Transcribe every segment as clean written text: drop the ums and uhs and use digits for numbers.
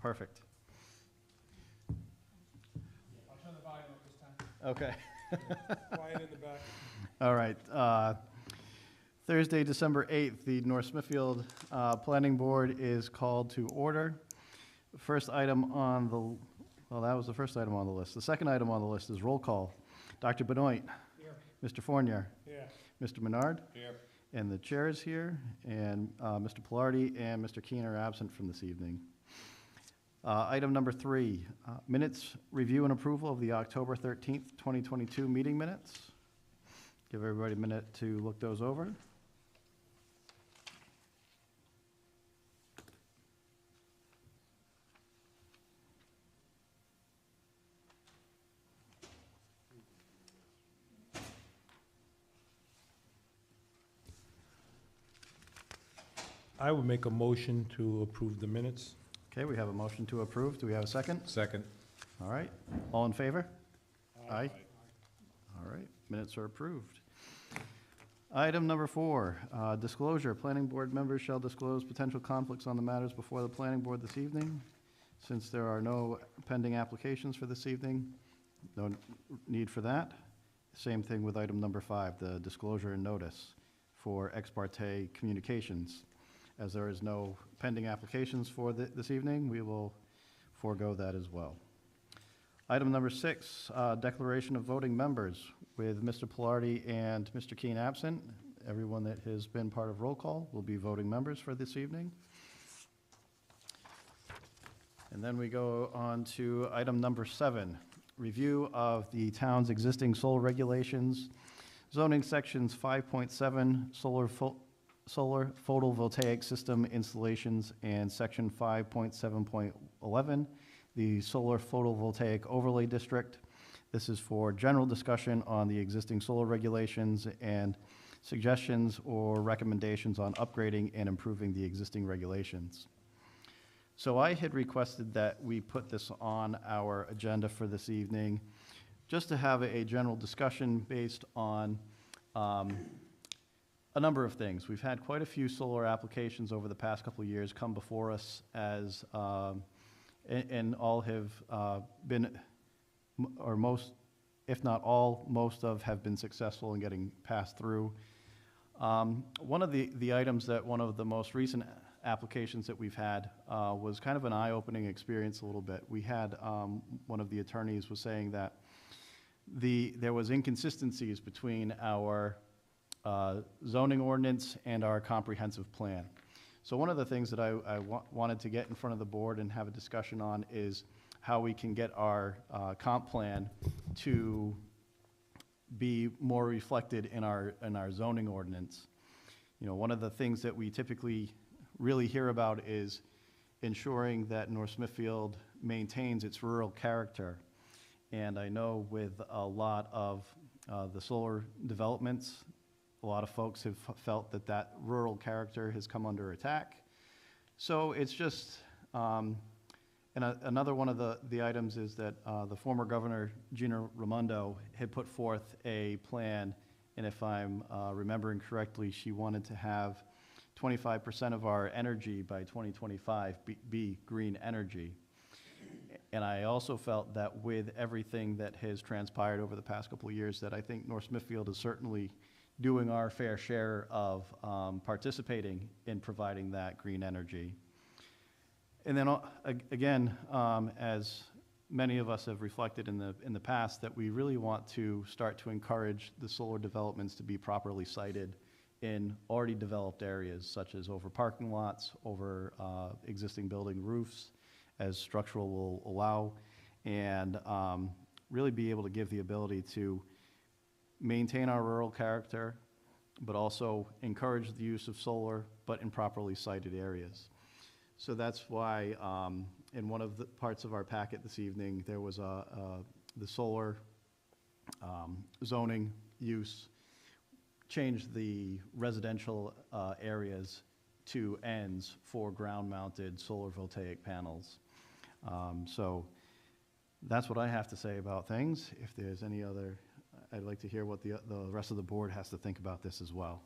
Perfect. I'll turn the volume up this time. Okay. Quiet in the back. All right. Thursday, December 8th, the North Smithfield Planning Board is called to order. First item on the, well, that was the first item on the list. The second item on the list is roll call. Dr. Benoit. Here. Mr. Fournier. Yeah. Mr. Menard. Here. And the chair is here, and Mr. Pilardi and Mr. Keene are absent from this evening. Item number 3, minutes review and approval of the October 13th, 2022 meeting minutes. Give everybody a minute to look those over. I would make a motion to approve the minutes. Okay, we have a motion to approve. Do we have a second? Second. All right. All in favor? Aye. All right. Minutes are approved. Item number 4, disclosure. Planning board members shall disclose potential conflicts on the matters before the planning board this evening. Since there are no pending applications for this evening, no need for that. Same thing with item number 5, the disclosure and notice for ex parte communications. As there is no pending applications for this evening, we will forego that as well. Item number 6, declaration of voting members. With Mr. Pilardi and Mr. Keene absent, everyone that has been part of roll call will be voting members for this evening. And then we go on to item number 7, review of the town's existing solar regulations, zoning sections 5.7, solar photovoltaic system installations, and section 5.7.11, the solar photovoltaic overlay district. This is for general discussion on the existing solar regulations and suggestions or recommendations on upgrading and improving the existing regulations. So I had requested that we put this on our agenda for this evening, just to have a general discussion based on a number of things. We've had quite a few solar applications over the past couple of years come before us as, and all have been, or most, if not all, most of have been successful in getting passed through. One of the items that one of the most recent applications that we've had was kind of an eye-opening experience a little bit. We had, one of the attorneys was saying that there was inconsistencies between our zoning ordinance and our comprehensive plan. So one of the things that I wanted to get in front of the board and have a discussion on is how we can get our comp plan to be more reflected in our zoning ordinance. You know, one of the things that we typically really hear about is ensuring that North Smithfield maintains its rural character. And I know with a lot of the solar developments, a lot of folks have felt that that rural character has come under attack. So it's just, and another one of the items is that the former governor, Gina Raimondo, had put forth a plan, and if I'm remembering correctly, she wanted to have 25% of our energy by 2025 be green energy. And I also felt that with everything that has transpired over the past couple of years, that I think North Smithfield is certainly doing our fair share of participating in providing that green energy. And then again, as many of us have reflected in the past, that we really want to start to encourage the solar developments to be properly sited in already developed areas, such as over parking lots, over existing building roofs, as structural will allow, and really be able to give the ability to maintain our rural character, but also encourage the use of solar, but in properly sited areas. So that's why in one of the parts of our packet this evening, there was the solar zoning use changed the residential areas to ends for ground-mounted solar voltaic panels. So that's what I have to say about things. If there's any other, I'd like to hear what the rest of the board has to think about this as well.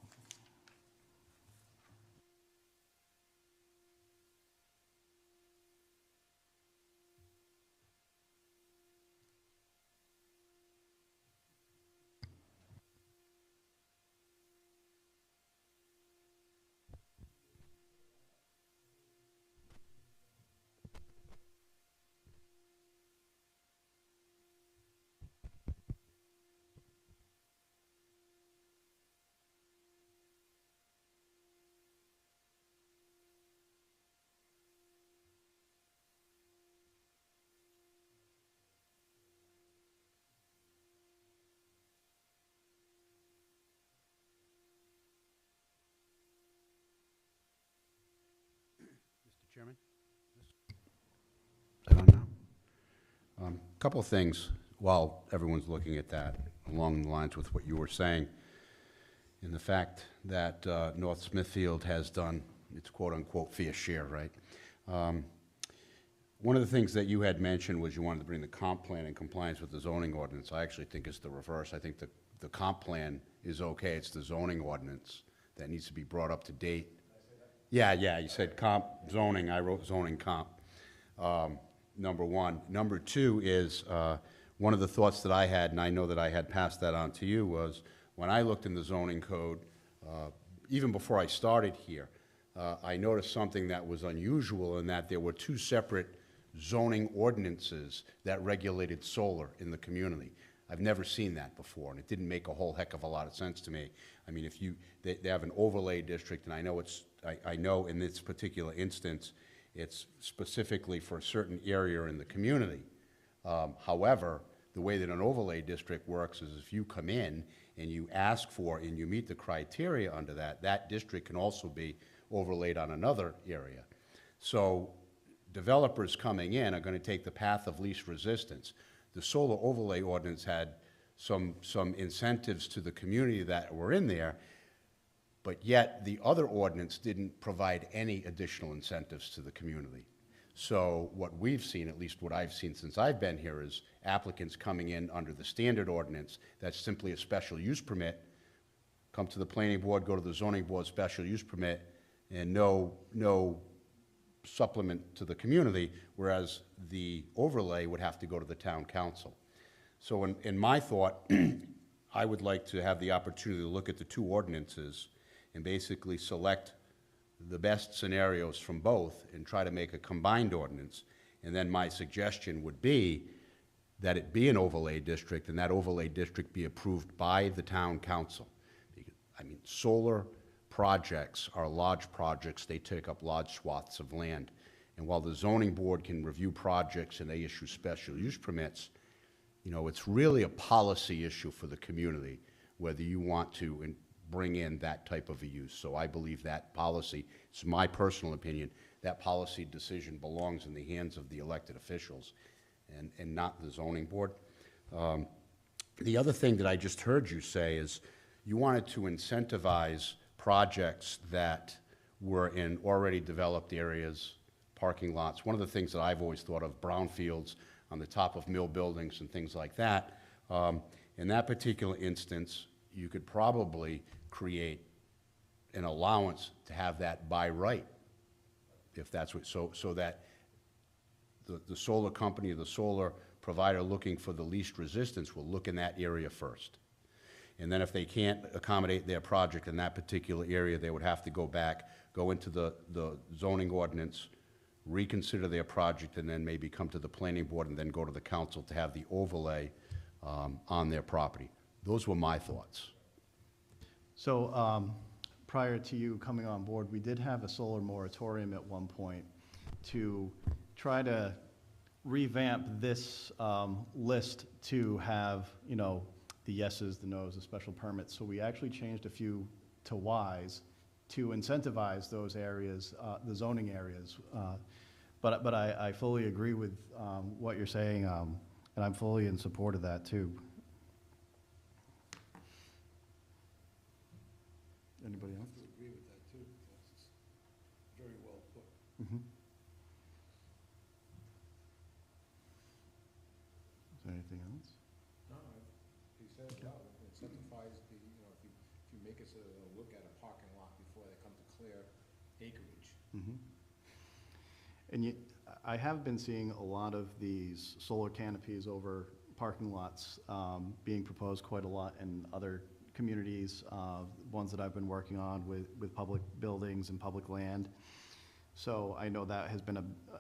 Couple of things while everyone's looking at that, along the lines with what you were saying, and the fact that North Smithfield has done its quote-unquote fair share, right? One of the things that you had mentioned was you wanted to bring the comp plan in compliance with the zoning ordinance. I actually think it's the reverse. I think the comp plan is okay. It's the zoning ordinance that needs to be brought up to date. Yeah, you said comp zoning. I wrote zoning comp. Number one. Number two is one of the thoughts that I had, and I know that I had passed that on to you, was when I looked in the zoning code, even before I started here, I noticed something that was unusual in that there were two separate zoning ordinances that regulated solar in the community. I've never seen that before, and it didn't make a whole heck of a lot of sense to me. I mean, if they have an overlay district, and I know in this particular instance, it's specifically for a certain area in the community. However, the way that an overlay district works is if you come in and you ask for and you meet the criteria under that district can also be overlaid on another area. So developers coming in are going to take the path of least resistance. The solar overlay ordinance had some incentives to the community that were in there, but yet the other ordinance didn't provide any additional incentives to the community. So what we've seen, at least what I've seen since I've been here, is applicants coming in under the standard ordinance that's simply a special use permit, come to the planning board, go to the zoning board, special use permit, and no supplement to the community, whereas the overlay would have to go to the town council. So in my thought, I would like to have the opportunity to look at the two ordinances and basically select the best scenarios from both and try to make a combined ordinance. And then my suggestion would be that it be an overlay district and that overlay district be approved by the town council. I mean, solar projects are large projects. They take up large swaths of land. And while the zoning board can review projects and they issue special use permits, you know, it's really a policy issue for the community, whether you want to bring in that type of a use. So I believe that policy, it's my personal opinion, that policy decision belongs in the hands of the elected officials and not the zoning board. The other thing that I just heard you say is you wanted to incentivize projects that were in already developed areas, parking lots. One of the things that I've always thought of, brownfields on the top of mill buildings and things like that. In that particular instance, you could probably create an allowance to have that by right, if that's what, so that the solar company or the solar provider looking for the least resistance will look in that area first. And then if they can't accommodate their project in that particular area, they would have to go back, go into the zoning ordinance, reconsider their project, and then maybe come to the planning board and then go to the council to have the overlay on their property. Those were my thoughts. So prior to you coming on board, we did have a solar moratorium at one point to try to revamp this list to have, you know, the yeses, the nos, the special permits. So we actually changed a few to Ys to incentivize those areas, the zoning areas. But I fully agree with what you're saying, and I'm fully in support of that too. Anybody else? I agree with that too. That's very well put. Mm-hmm. Is there anything else? No, he said it well. It incentivize the, you know, if you make us look at a parking lot before they come to clear acreage. Mm-hmm. And I have been seeing a lot of these solar canopies over parking lots being proposed quite a lot in other communities, ones that I've been working on with public buildings and public land. So I know that has been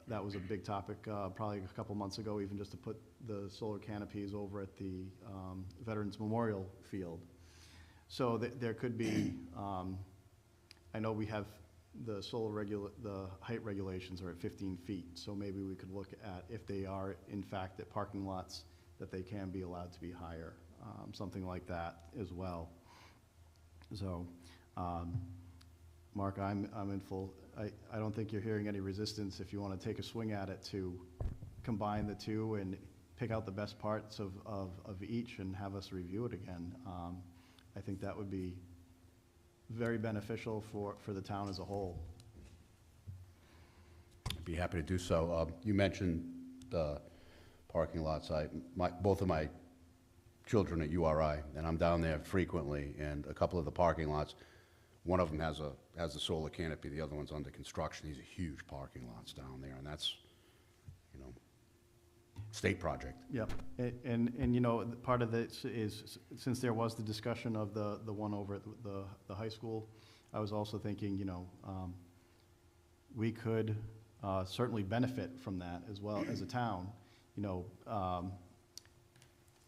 that was a big topic probably a couple months ago, even just to put the solar canopies over at the Veterans Memorial Field. So there could be, I know we have the the height regulations are at 15 feet, so maybe we could look at if they are in fact at parking lots that they can be allowed to be higher, something like that as well. So, Mark, I'm in full. I don't think you're hearing any resistance if you want to take a swing at it to combine the two and pick out the best parts of each and have us review it again. I think that would be very beneficial for the town as a whole. I'd be happy to do so. You mentioned the parking lots. Both of my children at URI, and I'm down there frequently, and a couple of the parking lots, one of them has a solar canopy, the other one's under construction. These are huge parking lots down there, and that's, you know, state project. Yep, and you know, part of this is, since there was the discussion of the one over at the high school, I was also thinking, you know, we could certainly benefit from that as well as a town. You know,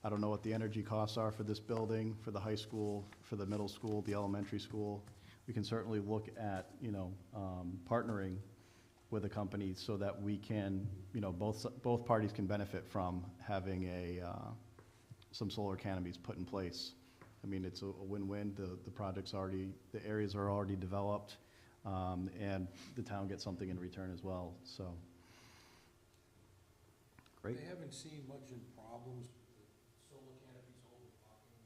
I don't know what the energy costs are for this building, for the high school, for the middle school, the elementary school. We can certainly look at, you know, partnering with a company so that we can, you know, both parties can benefit from having some solar canopies put in place. I mean, it's a win-win. The project's already, the areas are already developed, and the town gets something in return as well, so. Great. They haven't seen much in problems with the solar canopies over parking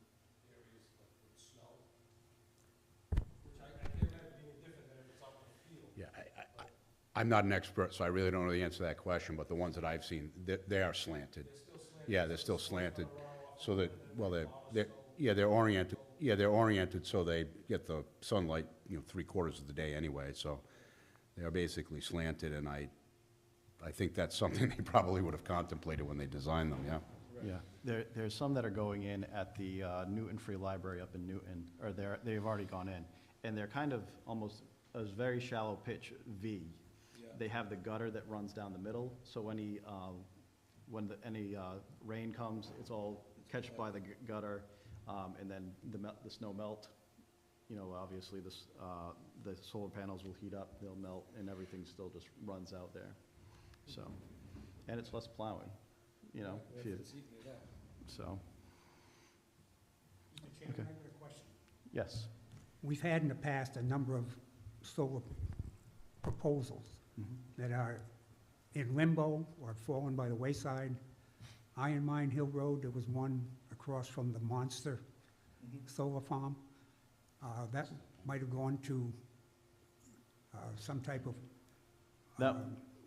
areas like with snow, which I can't imagine being different than if it's out in the field. Yeah, I'm not an expert, so I really don't know the answer to that question, but the ones that I've seen, they are slanted. They're still slanted. Yeah, they're still slanted, so that, well, they're oriented so they get the sunlight, you know, 3/4 of the day anyway, so they're basically slanted, and I think that's something they probably would have contemplated when they designed them, yeah. Yeah, there's some that are going in at the Newton Free Library up in Newton, or they've already gone in, and they're kind of almost a very shallow pitch V. Yeah. They have the gutter that runs down the middle, so when any rain comes, it's all catched by the gutter, and then the snow melt. You know, obviously the solar panels will heat up, they'll melt, and everything still just runs out there. So, and it's less plowing, you know. Yeah, if you- it's eating it up. So, Mr. Chairman, Okay. I have a question. yes. We've had in the past a number of solar proposals that are in limbo or fallen by the wayside. Iron Mine Hill Road, there was one across from the Monster Solar Farm. That might have gone to some type of... That,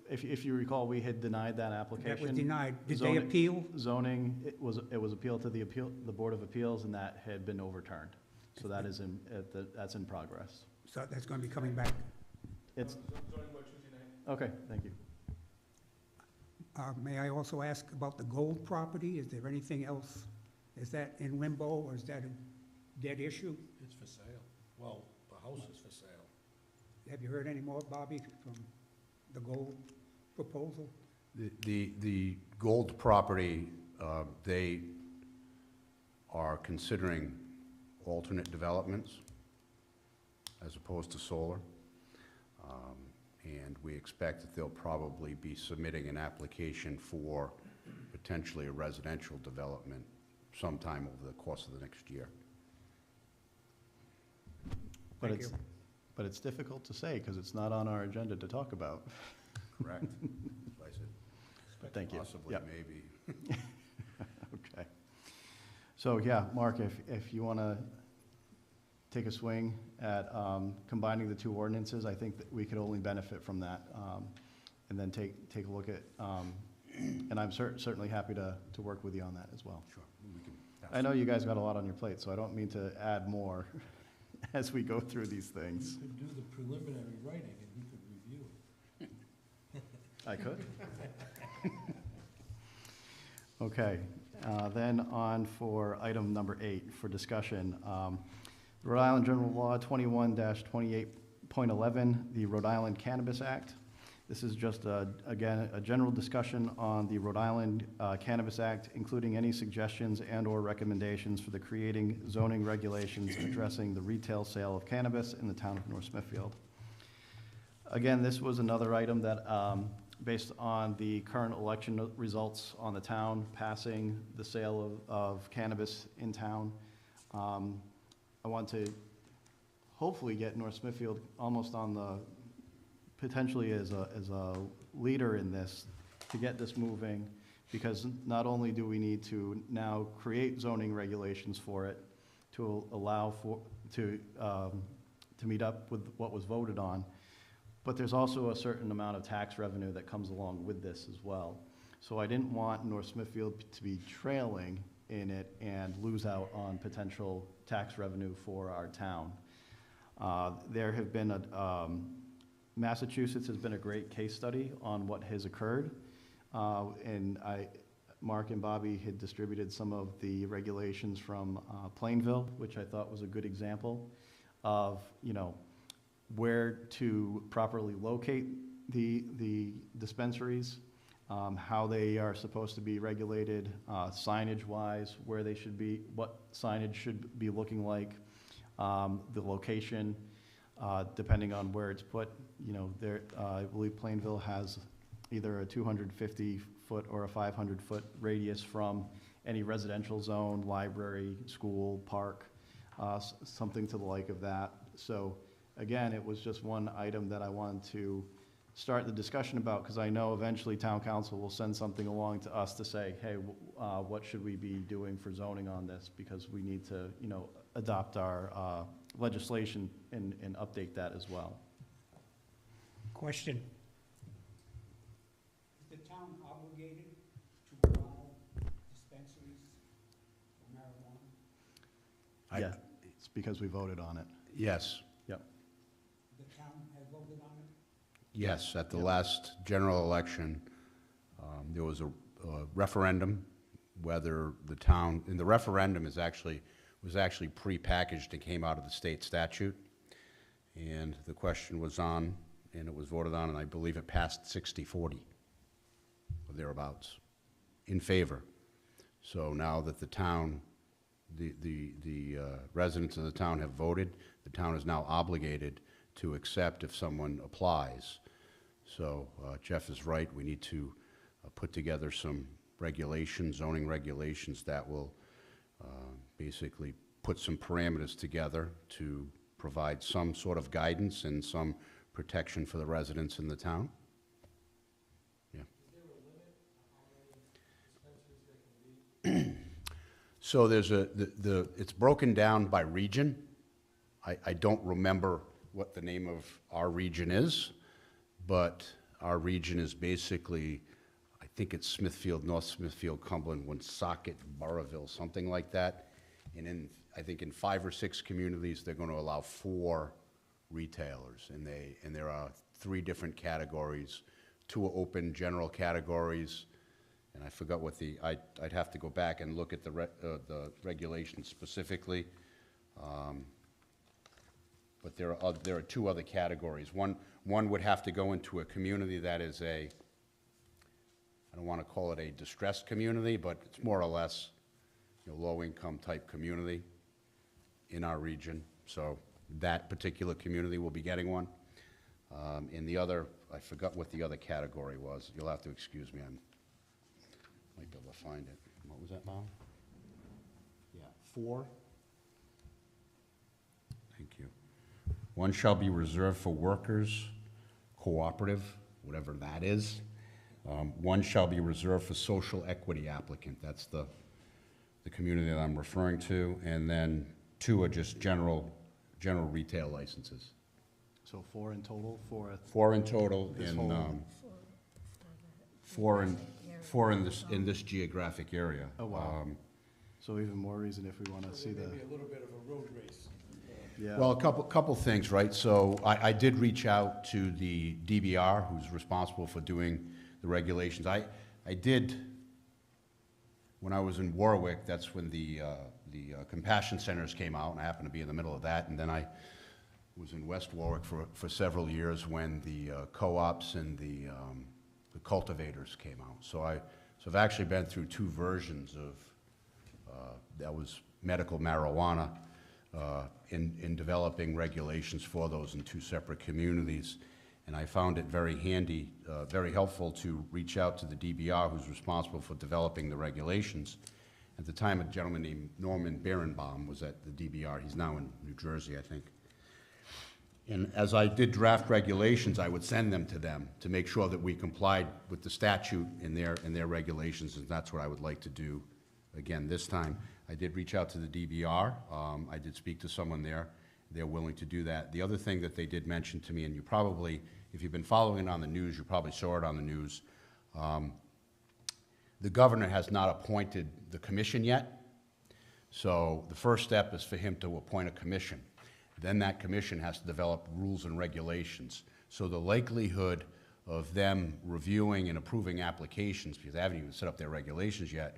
if you recall, we had denied that application. That was denied. Did they Zoning- appeal? Zoning, it was appealed to the Board of Appeals, and that had been overturned. So that is that's in progress. So that's going to be coming back. It's, Zoning board Tuesday night. okay, thank you. May I also ask about the gold property? Is there anything else? Is that in limbo, or is that a dead issue? It's for sale. Well, the house is for sale. Have you heard any more, Bobby, from the gold proposal? The gold property, they are considering alternate developments as opposed to solar. And we expect that they'll probably be submitting an application for potentially a residential development sometime over the course of the next year. But Thank it's, you. but it's difficult to say, because it's not on our agenda to talk about. Correct. I said, But thank you. possibly, Yep. maybe. Okay. So, yeah, Mark, if you want to take a swing at combining the two ordinances, I think that we could only benefit from that. And then take a look at, and I'm certainly happy to work with you on that as well. Sure. We can pass I know you guys got a lot on your plate, so I don't mean to add more as we go through these things. You could do the preliminary writing and he could review it. I could. Okay, then on for item number 8 for discussion. Rhode Island General Law 21-28.11, the Rhode Island Cannabis Act. This is just, again, a general discussion on the Rhode Island Cannabis Act, including any suggestions and/or recommendations for the creating zoning regulations addressing the retail sale of cannabis in the town of North Smithfield. Again, this was another item that, based on the current election results on the town passing the sale of cannabis in town, I want to hopefully get North Smithfield almost on the, potentially as a leader in this, to get this moving, because not only do we need to now create zoning regulations for it to allow for, to meet up with what was voted on, but there's also a certain amount of tax revenue that comes along with this as well. So I didn't want North Smithfield to be trailing in it and lose out on potential tax revenue for our town. There have been Massachusetts has been a great case study on what has occurred. And Mark and Bobby had distributed some of the regulations from Plainville, which I thought was a good example of, you know, where to properly locate the dispensaries, how they are supposed to be regulated, signage-wise, where they should be, what signage should be looking like, the location, depending on where it's put. You know, there, I believe Plainville has either a 250-foot or a 500-foot radius from any residential zone, library, school, park, something to the like of that. So again, it was just one item that I wanted to start the discussion about, because I know eventually town council will send something along to us to say, hey, what should we be doing for zoning on this? Because we need to, you know, adopt our legislation and update that as well. Question. Is the town obligated to allow dispensaries for marijuana? Yeah, it's because we voted on it. Yes, Yep. The town has voted on it? yes, at the last general election, there was a referendum whether the town, and the referendum was actually pre-packaged and came out of the state statute. And the question was on, and it was voted on, and I believe it passed 60-40, or thereabouts, in favor. So now that the town, the residents of the town have voted, the town is now obligated to accept if someone applies. So Jeff is right, we need to put together some regulations, zoning regulations that will basically put some parameters together to provide some sort of guidance and some protection for the residents in the town. Yeah. Is there a limit on how many dispensaries there can be? So there's it's broken down by region. I don't remember what the name of our region is, but our region is basically, I think it's Smithfield, North Smithfield, Cumberland, Woonsocket, Burrowville, something like that. And I think in 5 or 6 communities, they're going to allow 4 retailers, and there are 3 different categories. 2 are open general categories, and I forgot what I'd have to go back and look at the regulations specifically. But there are 2 other categories. One would have to go into a community that is I don't want to call it a distressed community, but it's more or less, you know, low-income type community in our region. So that particular community will be getting one. And the other, I forgot what the other category was. You'll have to excuse me. I might be able to find it. What was that, Bob? Yeah, 4. Thank you. 1 shall be reserved for workers, cooperative, whatever that is. 1 shall be reserved for social equity applicant. That's the community that I'm referring to. And then 2 are just general retail licenses. So 4 in total for 4 in total This in, whole- 4 in this geographic area. Oh, wow. So even more reason if we want to see the, Maybe a little bit of a road race. yeah. Well, a couple things, right? So I did reach out to the DBR, who's responsible for doing the regulations. I did, when I was in Warwick, that's when the compassion centers came out, and I happened to be in the middle of that. And then I was in West Warwick for several years when the co-ops and the cultivators came out. So I've actually been through 2 versions of, that was medical marijuana, in developing regulations for those in 2 separate communities. And I found it very handy, very helpful to reach out to the DBR, who's responsible for developing the regulations. At the time, a gentleman named Norman Berenbaum was at the DBR. He's now in New Jersey, I think. And as I did draft regulations, I would send them to them to make sure that we complied with the statute and their regulations, and that's what I would like to do again this time. I did reach out to the DBR. I did speak to someone there. They're willing to do that. The other thing that they did mention to me, and you probably, if you've been following it on the news, you probably saw it on the news, the governor has not appointed the commission yet. So the first step is for him to appoint a commission. Then that commission has to develop rules and regulations. So the likelihood of them reviewing and approving applications, because they haven't even set up their regulations yet,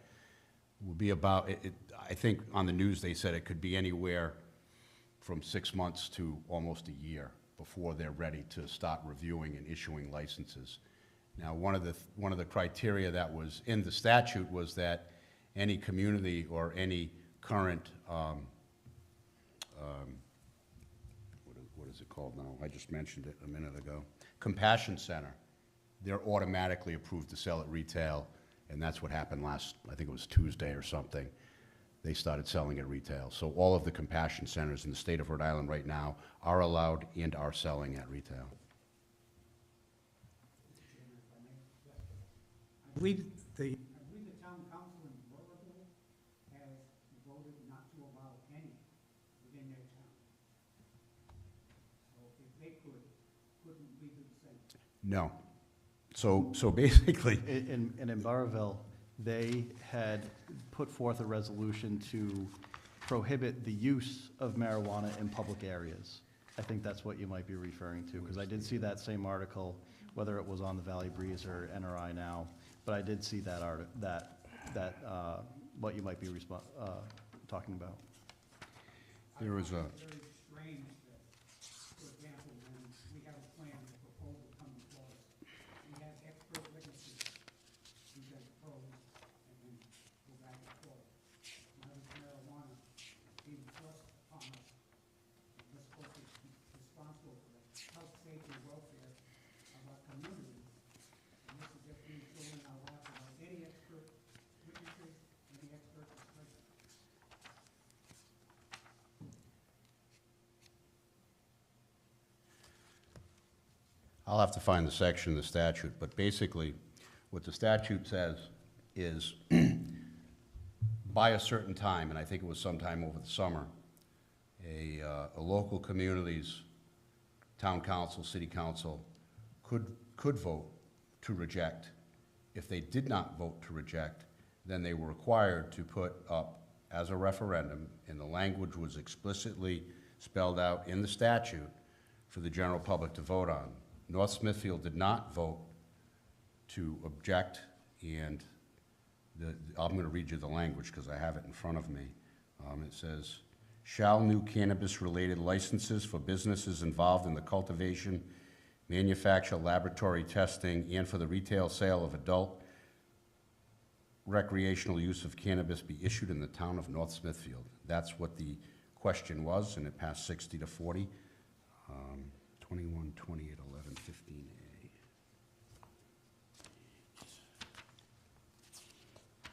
will be about, I think on the news they said it could be anywhere from 6 months to almost a year before they're ready to start reviewing and issuing licenses. Now, one of the criteria that was in the statute was that any community or any current, what is it called now? I just mentioned it a minute ago. Compassion Center, they're automatically approved to sell at retail, and that's what happened last, I think it was Tuesday or something. They started selling at retail. So all of the compassion centers in the state of Rhode Island right now are allowed and are selling at retail. I believe the town council in Burrville has voted not to allow any within their town. So if they couldn't we do the same? No. So basically, In Burrville, they had put forth a resolution to prohibit the use of marijuana in public areas. I think that's what you might be referring to, because I did see that same article, whether it was on the Valley Breeze or NRI Now, but I did see that what you might be talking about. there was a, Very strange that, for example, when we have a plan, a proposal coming before us, we have expert witnesses who can propose and then go back and forth. Now this marijuana being thrust upon us, and we're supposed to be responsible for the health, safety, and welfare of our community. And this is just being thrown in our lap without any expert witnesses, any expert discussion. I'll have to find the section of the statute, but basically, what the statute says is, by a certain time, and I think it was sometime over the summer, a local community's town council, city council could vote to reject. If they did not vote to reject, then they were required to put up as a referendum, and the language was explicitly spelled out in the statute for the general public to vote on. North Smithfield did not vote to object, and I'm going to read you the language because I have it in front of me. It says, shall new cannabis-related licenses for businesses involved in the cultivation, manufacture, laboratory testing, and for the retail sale of adult recreational use of cannabis be issued in the town of North Smithfield? That's what the question was, and it passed 60 to 40. 21, 28, 11,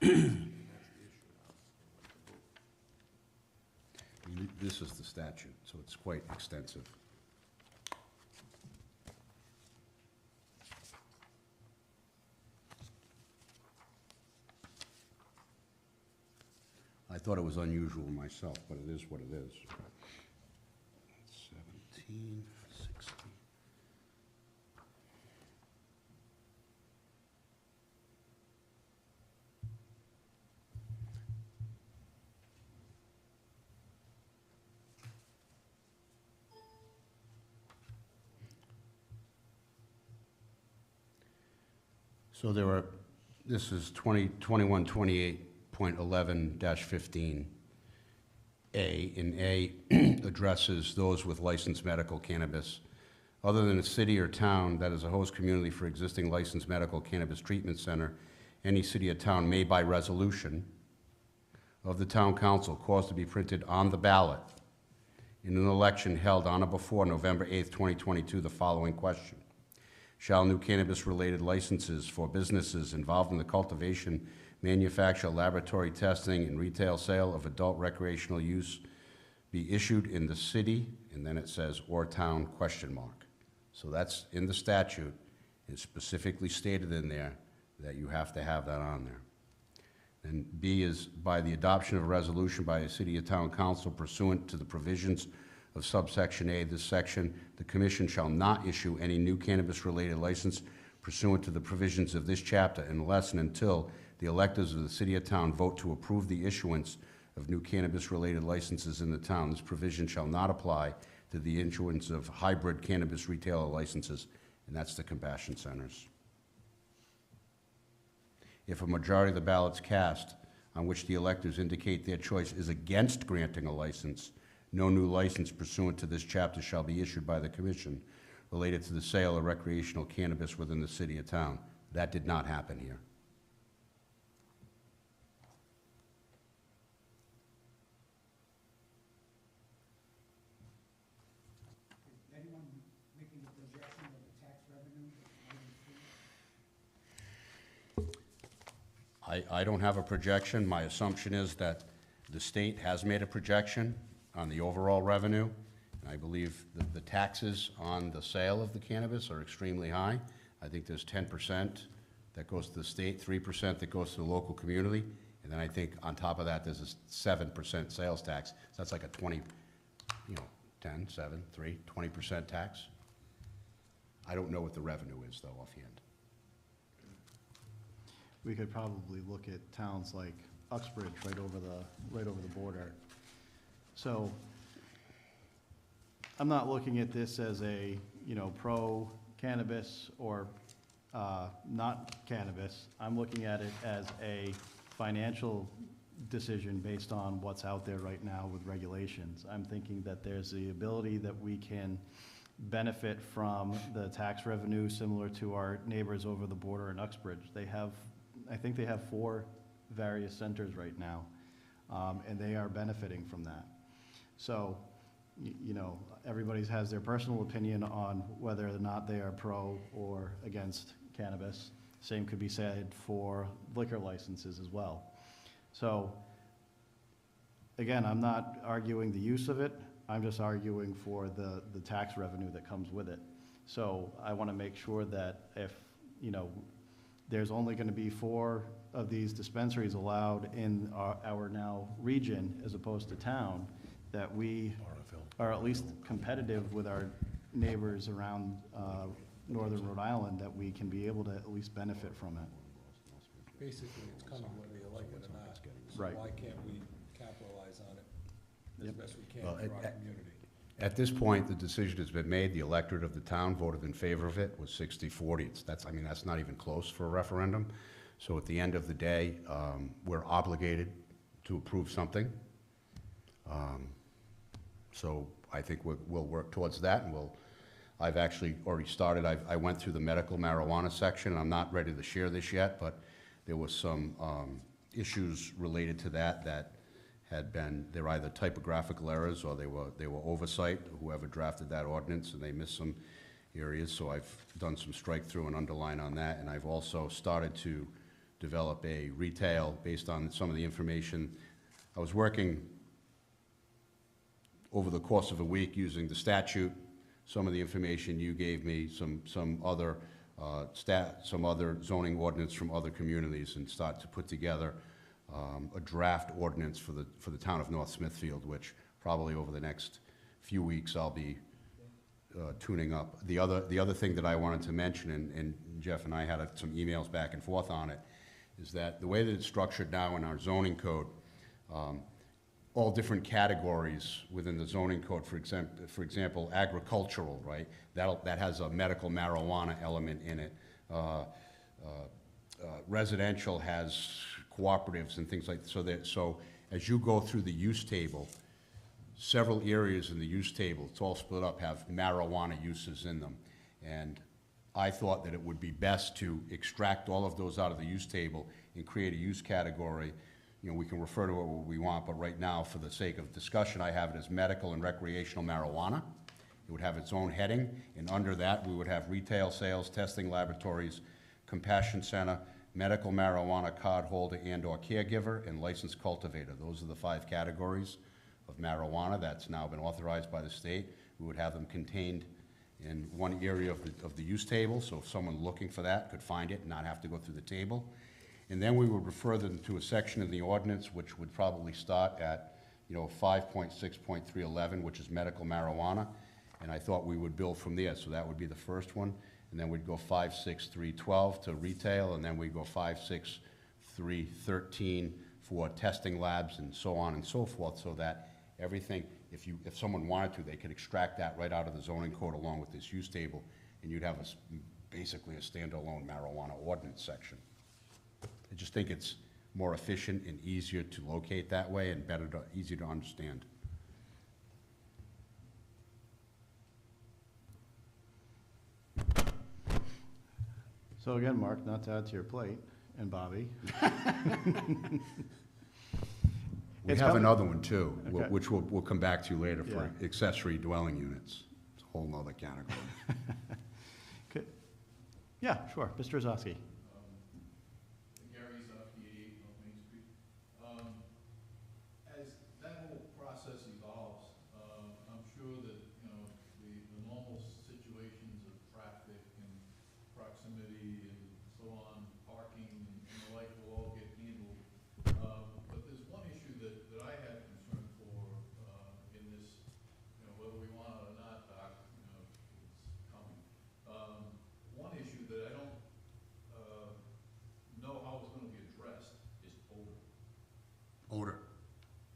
15A. This is the statute, so it's quite extensive. I thought it was unusual myself, but it is what it is. 17, 16. So there are, this is 2128.11-15. A, in A, addresses those with licensed medical cannabis. Other than a city or town that is a host community for existing licensed medical cannabis treatment center, any city or town may, by resolution of the town council, cause to be printed on the ballot in an election held on or before November 8th, 2022, the following question. Shall new cannabis-related licenses for businesses involved in the cultivation, manufacture, laboratory testing, and retail sale of adult recreational use be issued in the city, and then it says, or town, question mark. So that's in the statute. It's specifically stated in there that you have to have that on there. And B is by the adoption of a resolution by a city or town council pursuant to the provisions of subsection A, this section, the commission shall not issue any new cannabis-related license pursuant to the provisions of this chapter unless and until the electors of the city or town vote to approve the issuance of new cannabis-related licenses in the town. This provision shall not apply to the issuance of hybrid cannabis retailer licenses, and that's the compassion centers. If a majority of the ballots cast on which the electors indicate their choice is against granting a license, no new license pursuant to this chapter shall be issued by the commission related to the sale of recreational cannabis within the city or town. That did not happen here. Is anyone making a projection of the tax revenue that might increase? I don't have a projection. My assumption is that the state has made a projection on the overall revenue. And I believe that the taxes on the sale of the cannabis are extremely high. I think there's 10% that goes to the state, 3% that goes to the local community, and then I think on top of that, there's a 7% sales tax. So that's like a 20, 10, 7, 3, 20% tax. I don't know what the revenue is, though, offhand. We could probably look at towns like Uxbridge, right over the border. So I'm not looking at this as a, pro-cannabis or not cannabis. I'm looking at it as a financial decision based on what's out there right now with regulations. I'm thinking that there's the ability that we can benefit from the tax revenue similar to our neighbors over the border in Uxbridge. I think they have 4 various centers right now, and they are benefiting from that. So, everybody has their personal opinion on whether or not they are pro or against cannabis. Same could be said for liquor licenses as well. So, again, I'm not arguing the use of it. I'm just arguing for the tax revenue that comes with it. So I want to make sure that if, there's only going to be 4 of these dispensaries allowed in our now region as opposed to town, that we are at least competitive with our neighbors around northern Rhode Island, that we can be able to at least benefit from it. Basically, it's coming whether you like it or not. So Right. why can't we capitalize on it as Yep. best we can Well, for our community? At this point, the decision has been made. The electorate of the town voted in favor of it with 60-40. That's not even close for a referendum. So at the end of the day, we're obligated to approve something. So I think we'll work towards that, and I've actually already started. I went through the medical marijuana section, and I'm not ready to share this yet, but there was some issues related to that had been, they're either typographical errors or they were oversight, whoever drafted that ordinance, and they missed some areas. So I've done some strike through and underline on that, and I've also started to develop a retail based on some of the information. I was working over the course of a week using the statute, some of the information you gave me, some other zoning ordinance from other communities, and start to put together a draft ordinance for the town of North Smithfield, which probably over the next few weeks I'll be tuning up. The other thing that I wanted to mention, and Jeff and I had some emails back and forth on it, is that the way that it's structured now in our zoning code, all different categories within the zoning code, for example, agricultural, right? That has a medical marijuana element in it. Residential has cooperatives and things like that. So as you go through the use table, several areas in the use table, it's all split up, have marijuana uses in them. And I thought that it would be best to extract all of those out of the use table and create a use category. We can refer to it what we want, but right now, for the sake of discussion, I have it as medical and recreational marijuana. It would have its own heading, and under that, we would have retail sales, testing laboratories, compassion center, medical marijuana card holder and/or caregiver, and licensed cultivator. Those are the 5 categories of marijuana that's now been authorized by the state. We would have them contained in one area of the use table, so if someone looking for that could find it and not have to go through the table. And then we would refer them to a section of the ordinance which would probably start at, 5.6.311, which is medical marijuana. And I thought we would build from there, so that would be the first one. And then we'd go 5.6.3.12 to retail, and then we'd go 5.6.3.13 for testing labs and so on and so forth, so that everything, if someone wanted to, they could extract that right out of the zoning code along with this use table, and you'd have basically a standalone marijuana ordinance section. I just think it's more efficient and easier to locate that way and easier to understand. So again, Mark, not to add to your plate, and Bobby. We It's have coming. another one too, Okay. which we'll come back to later for Yeah. accessory dwelling units. It's a whole nother category. Okay. Yeah, sure, Mr. Ozowski. Gary's off the 88 North Main Street. As that whole process evolves, I'm sure that, the normal situations of traffic and proximity and so on, parking and the like will all get handled. But there's one issue that I had concern for, in this, whether we want it or not, Doc, it's coming. One issue that I don't, know how it's gonna be addressed is odor. Odor.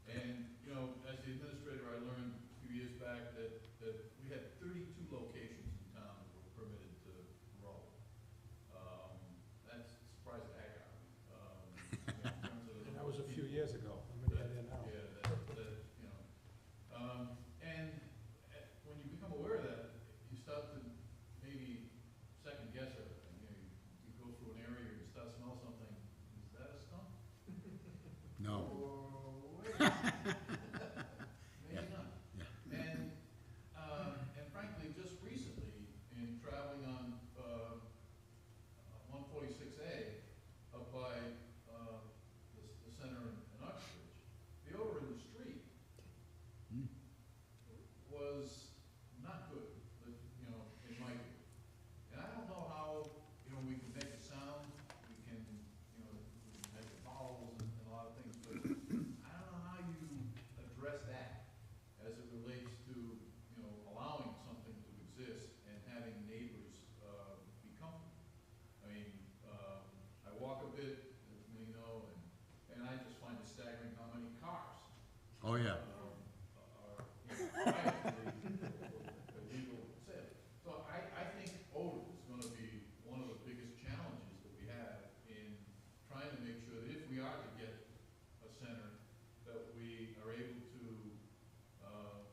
And, as the administrator, I learned a few years back that we had 32 locations in town that were permitted to grow. That's surprised the heck out of me. In terms of the And that was a few people years ago. How many are there now? Yeah, and when you become aware of that, you start to maybe second guess everything. You go through an area, you start to smell something, is that a skunk? No. Or wait, maybe not. And frankly, just recently, in traveling on 146A up by the center in Uxbridge, the odor in the street was not good, in my view. And I don't know how, we can make a sound, we can, we can make vowels and a lot of things, but I don't know how you address that as it relates to, allowing something to exist and having neighbors, be comfortable. I mean, I walk a bit, as many know, and I just find it staggering how many cars Oh, yeah. are, prior to the legal sale. So I think odor is gonna be one of the biggest challenges that we have in trying to make sure that if we are to get a center, that we are able to,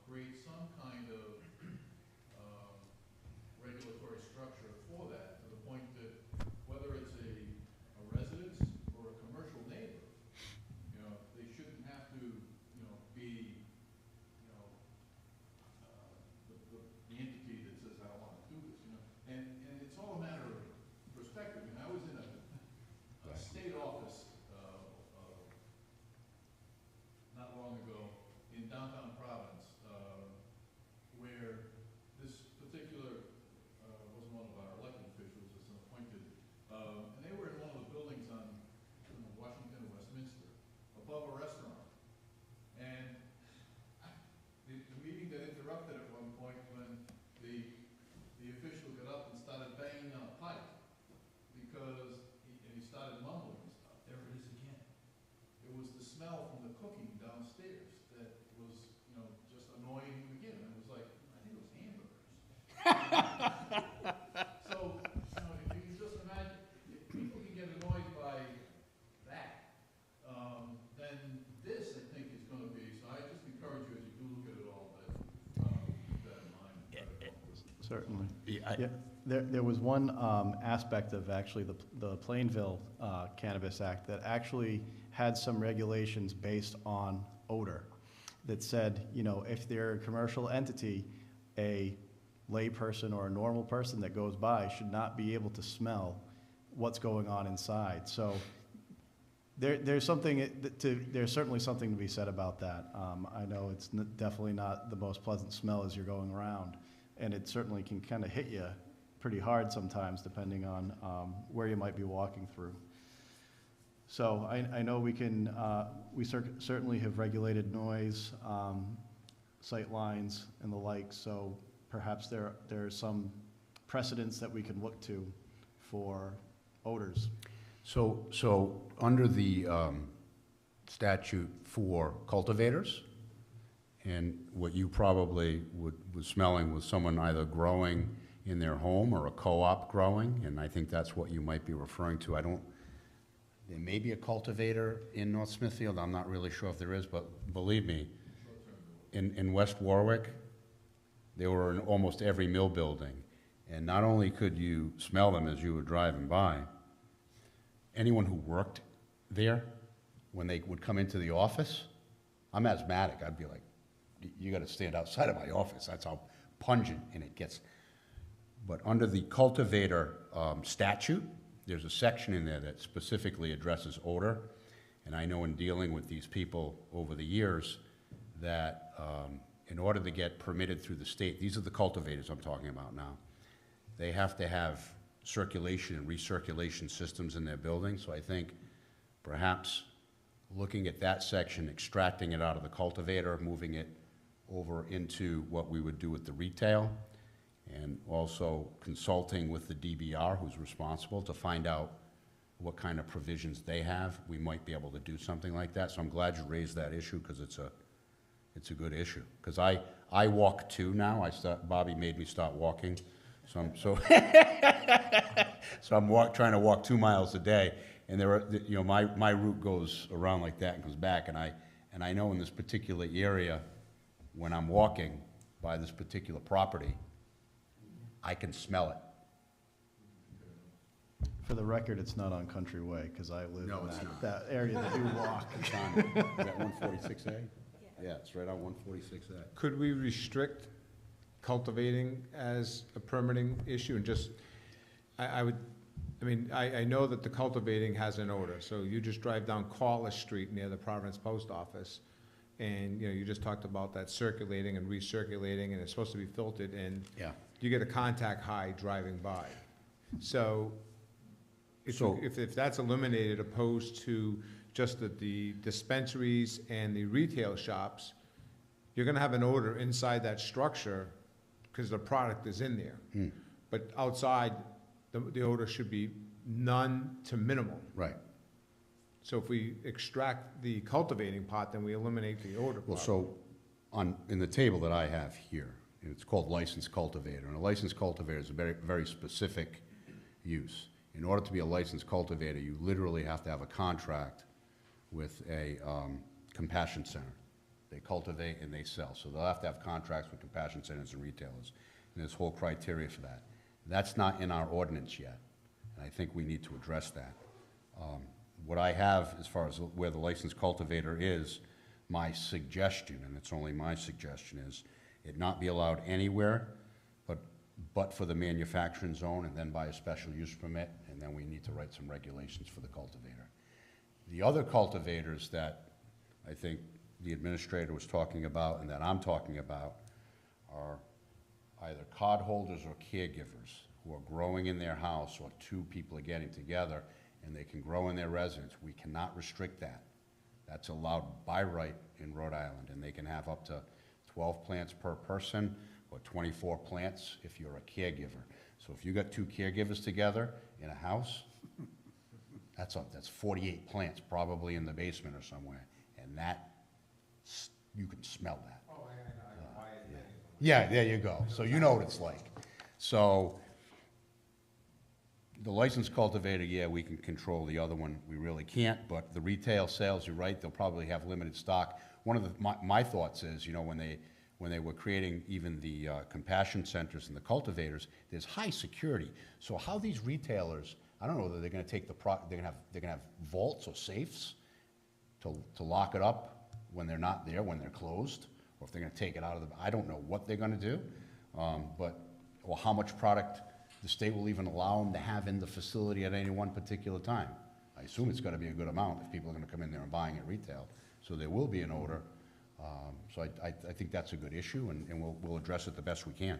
create some kind of, regulatory structure for that, to the point that whether it's a residence or a commercial neighbor, they shouldn't have to, be, the entity that says, I don't wanna do this, And it's all a matter of perspective. I was in a state office, not long ago in downtown Providence, where this particular, wasn't one of our elected officials, it's an appointed, and they were in one of the buildings on, Washington and Westminster, above a restaurant. And the meeting got interrupted at one point when the official got up and started banging on a pipe because he started mumbling and stuff. There it is again. It was the smell from the cooking downstairs that was, just annoying him again. And it was like, I think it was hamburgers. So, if you can just imagine, if people can get annoyed by that, then this, I think, is gonna be, so I just encourage you, as you do look at it all, that, keep that in mind. Certainly. Yeah, Yeah, there was one aspect of actually the Plainville Cannabis Act that actually had some regulations based on odor that said, if they're a commercial entity, a layperson or a normal person that goes by should not be able to smell what's going on inside. So There's something there's certainly something to be said about that. I know it's definitely not the most pleasant smell as you're going around, and it certainly can kind of hit you pretty hard sometimes, depending on where you might be walking through. So I know we can, we certainly have regulated noise, sight lines and the like, so perhaps there's some precedents that we can look to for odors. So under the statute for cultivators, and what you probably was smelling was someone either growing in their home or a co-op growing, and I think that's what you might be referring to. There may be a cultivator in North Smithfield, I'm not really sure if there is, but believe me, in West Warwick, they were in almost every mill building, and not only could you smell them as you were driving by, anyone who worked there, when they would come into the office, I'm asthmatic, I'd be like, you gotta stand outside of my office, that's how pungent and it gets. But under the cultivator statute, there's a section in there that specifically addresses odor. And I know in dealing with these people over the years that in order to get permitted through the state, these are the cultivators I'm talking about now, they have to have circulation and recirculation systems in their building. So I think perhaps looking at that section, extracting it out of the cultivator, moving it over into what we would do with the retail, and also consulting with the DBR, who's responsible, to find out what kind of provisions they have. We might be able to do something like that. So I'm glad you raised that issue, because it's a good issue. Because I walk too now. Bobby made me start walking, so I'm trying to walk 2 miles a day. And my route goes around like that and goes back. And I know in this particular area, when I'm walking by this particular property, I can smell it. For the record, it's not on Country Way, because I live No, in it's not. that area that you walk. It's on, is that 146A? Yeah, it's right on 146A. Could we restrict cultivating as a permitting issue and just, I know that the cultivating has an odor, so you just drive down Corliss Street near the Providence Post Office, and, you just talked about that circulating and recirculating, and it's supposed to be filtered, and Yeah. you get a contact high driving by. So if that's eliminated, opposed to just the dispensaries and the retail shops, you're gonna have an odor inside that structure because the product is in there. But outside, the odor should be none to minimal. Right. So if we extract the cultivating part, then we eliminate the odor Well, part. so in the table that I have here, it's called licensed cultivator. And a licensed cultivator is a very, very specific use. In order to be a licensed cultivator, you literally have to have a contract with a compassion center. They cultivate and they sell. So they'll have to have contracts with compassion centers and retailers. And there's whole criteria for that. That's not in our ordinance yet. And I think we need to address that. What I have, as far as where the licensed cultivator is, my suggestion, and it's only my suggestion, is it not be allowed anywhere but for the manufacturing zone, and then by a special use permit, and then we need to write some regulations for the cultivator. The other cultivators that I think the administrator was talking about and that I'm talking about are either card holders or caregivers who are growing in their house, or two people are getting together and they can grow in their residence. We cannot restrict that. That's allowed by right in Rhode Island, and they can have up to 12 plants per person or 24 plants if you're a caregiver. So if you got two caregivers together in a house, that's 48 plants probably in the basement or somewhere, and you can smell that. Oh, I can buy it. Yeah, there you go. So you know what it's like. So the licensed cultivator, yeah, we can control. The other one, we really can't. But the retail sales, you're right, they'll probably have limited stock. One of my thoughts is, when they were creating even the compassion centers and the cultivators, there's high security. So how these retailers, I don't know whether they're going to take they're going to have vaults or safes to lock it up when they're not there, when they're closed, or if they're going to take it out of I don't know what they're going to do, or how much product the state will even allow them to have in the facility at any one particular time. I assume it's gonna be a good amount if people are gonna come in there and buying it retail. So there will be an odor. So I think that's a good issue, and we'll address it the best we can.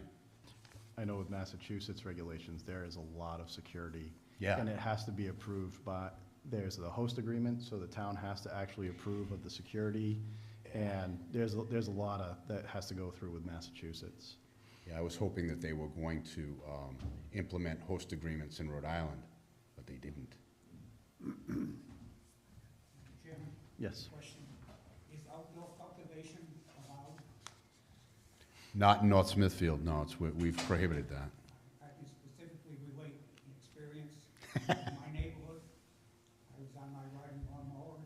I know with Massachusetts regulations, there is a lot of security. Yeah. And it has to be approved by, there's the host agreement, so the town has to actually approve of the security. And there's a lot of, that has to go through with Massachusetts. Yeah, I was hoping that they were going to implement host agreements in Rhode Island, but they didn't. Chairman, Yes. question, is outdoor cultivation allowed? Not in North Smithfield, no, we've prohibited that. I can specifically relate the experience in my neighborhood. I was on my riding lawnmower,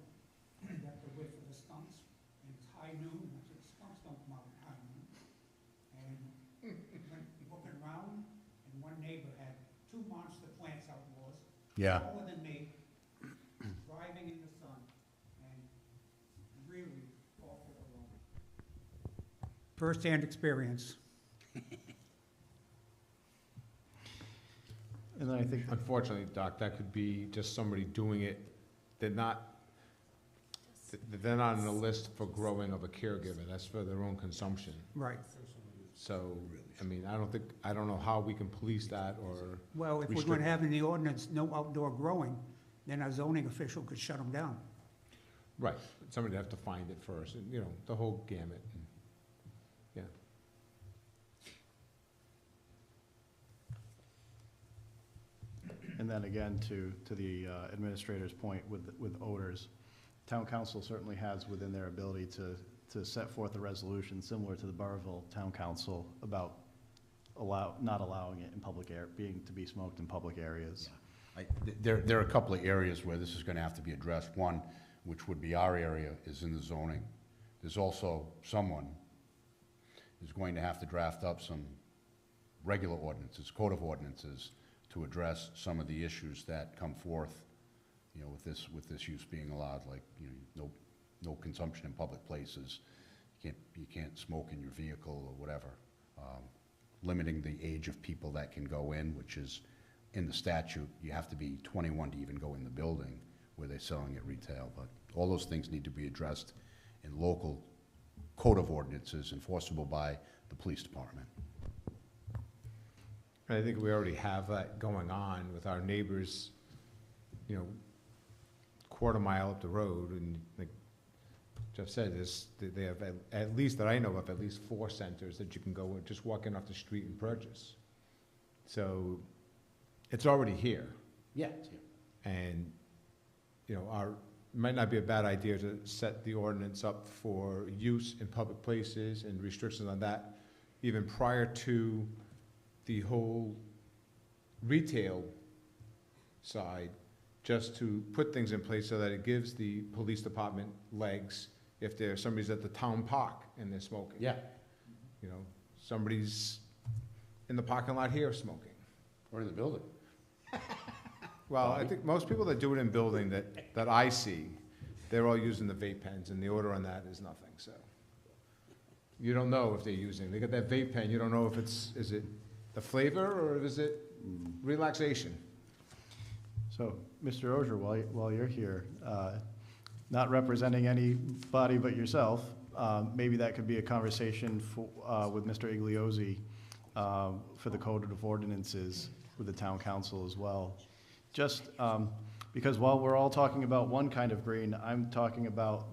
got the whiff of the skunks, and it's high noon, and I said, skunks don't come out at high noon. And went looking around, and one neighbor had 2 monster plants outdoors, Yeah. taller than me, driving in the sun, and really awful aroma. First-hand experience. And then I think, Unfortunately, Doc, that could be just somebody doing it, they're not on the list for growing of a caregiver, that's for their own consumption. Right. So, I mean, I don't know how we can police that, or, Well, if we're going to have in the ordinance no outdoor growing, then our zoning official could shut them down. right, somebody'd have to find it first, and, you know, the whole gamut. Yeah. and then again, to the administrator's point with odors, town council certainly has within their ability to set forth a resolution similar to the Burrillville Town Council about not allowing it in public air, to be smoked in public areas. There are a couple of areas where this is gonna have to be addressed. One, which would be our area, is in the zoning. There's also someone who's going to have to draft up some regular ordinances, code of ordinances, to address some of the issues that come forth, you know, with this use being allowed, like, you know, no consumption in public places. You can't smoke in your vehicle or whatever. Limiting the age of people that can go in, which is in the statute, you have to be 21 to even go in the building where they're selling it retail. But all those things need to be addressed in local code of ordinances enforceable by the police department. I think we already have that going on with our neighbors, you know, quarter mile up the road, and like Jeff said, they have, at least that I know of, at least 4 centers that you can go and just walk in off the street and purchase. So it's already here, Yeah. and, you know, it might not be a bad idea to set the ordinance up for use in public places and restrictions on that, even prior to the whole retail side, just to put things in place so that it gives the police department legs if somebody's at the town park and they're smoking. Yeah, You know, somebody's in the parking lot here smoking. or in the building. Well, I think most people that do it in building that I see, they're all using the vape pens, and the odor on that is nothing, so. You don't know if they're using, they got that vape pen, you don't know if is it the flavor, or is it relaxation? So, Mr. Ogier, while you're here, not representing anybody but yourself, maybe that could be a conversation with Mr. Igliozzi for the code of ordinances with the town council as well. Just because while we're all talking about one kind of green, I'm talking about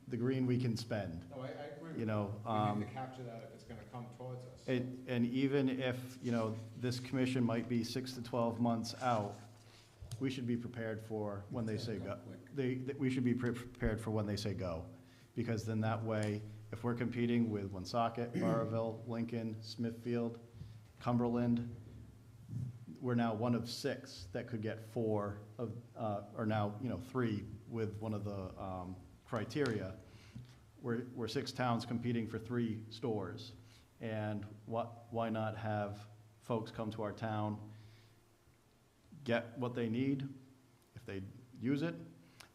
the green we can spend. No, I agree. You know, We need to capture that if it's gonna come towards us. and even if, you know, this commission might be 6 to 12 months out, we should be prepared for when they say go. We should be prepared for when they say go. Because then that way, if we're competing with Woonsocket, Burrillville, Lincoln, Smithfield, Cumberland, we're now one of 6 that could get 4 of, or now, you know, 3 with one of the criteria. We're 6 towns competing for 3 stores. And why not have folks come to our town, get what they need? If they use it,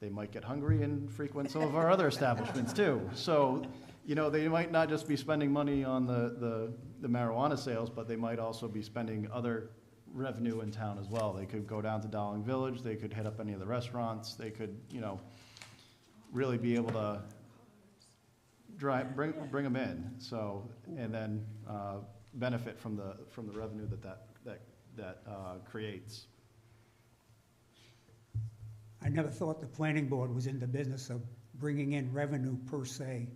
they might get hungry and frequent some of our other establishments too. So, you know, they might not just be spending money on the marijuana sales, but they might also be spending other revenue in town as well. They could go down to Dowling Village, they could hit up any of the restaurants, they could, you know, really be able to bring them in, so, and then, benefit from the revenue that creates. I never thought the planning board was in the business of bringing in revenue per se.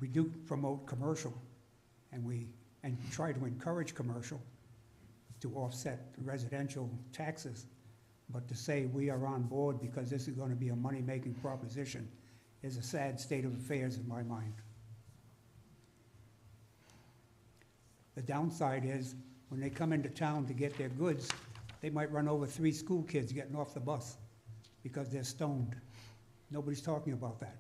We do promote commercial, and try to encourage commercial to offset the residential taxes. But to say we are on board because this is gonna be a money-making proposition is a sad state of affairs in my mind. The downside is, when they come into town to get their goods, they might run over 3 school kids getting off the bus because they're stoned. Nobody's talking about that.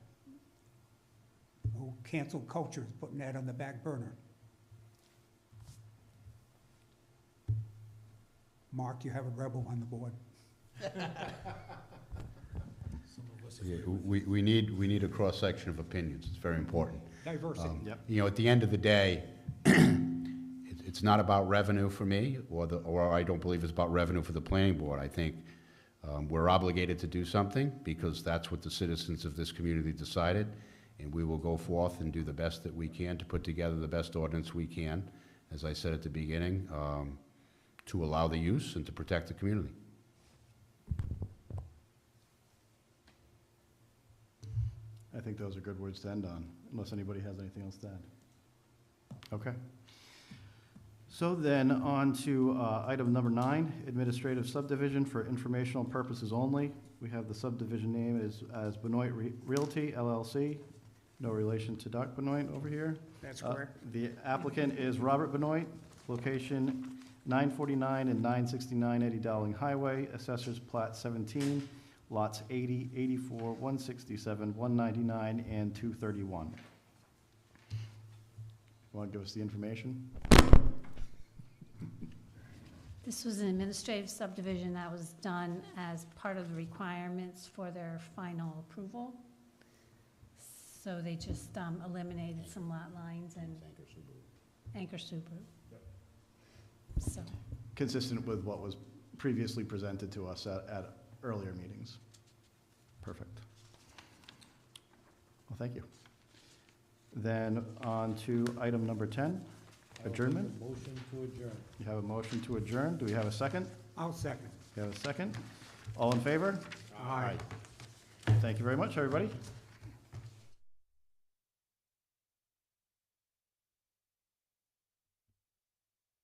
Oh, cancel culture is putting that on the back burner. Mark, you have a rebel on the board. Yeah, we need a cross-section of opinions. It's very important. Diversity. Yep. You know, at the end of the day, it's not about revenue for me, or I don't believe it's about revenue for the planning board. I think we're obligated to do something because that's what the citizens of this community decided, and we will go forth and do the best that we can to put together the best ordinance we can, as I said at the beginning, to allow the use and to protect the community. I think those are good words to end on, unless anybody has anything else to add. Okay. So then, on to item number 9, administrative subdivision for informational purposes only. We have the subdivision name as Benoit Realty LLC. No relation to Doc Benoit over here. That's correct. The applicant is Robert Benoit, location 949 and 969 Eddie Dowling Highway, Assessors Plat 17, lots 80, 84, 167, 199, and 231. Want to give us the information? This was an administrative subdivision that was done as part of the requirements for their final approval. So they just eliminated some lot lines and Anchor Subaru. So, Consistent with what was previously presented to us at earlier meetings. Perfect. Well, thank you. Then on to item number 10, adjournment. Motion to adjourn. You have a motion to adjourn. Do we have a second? I'll second. You have a second? All in favor? Aye. Thank you very much, everybody.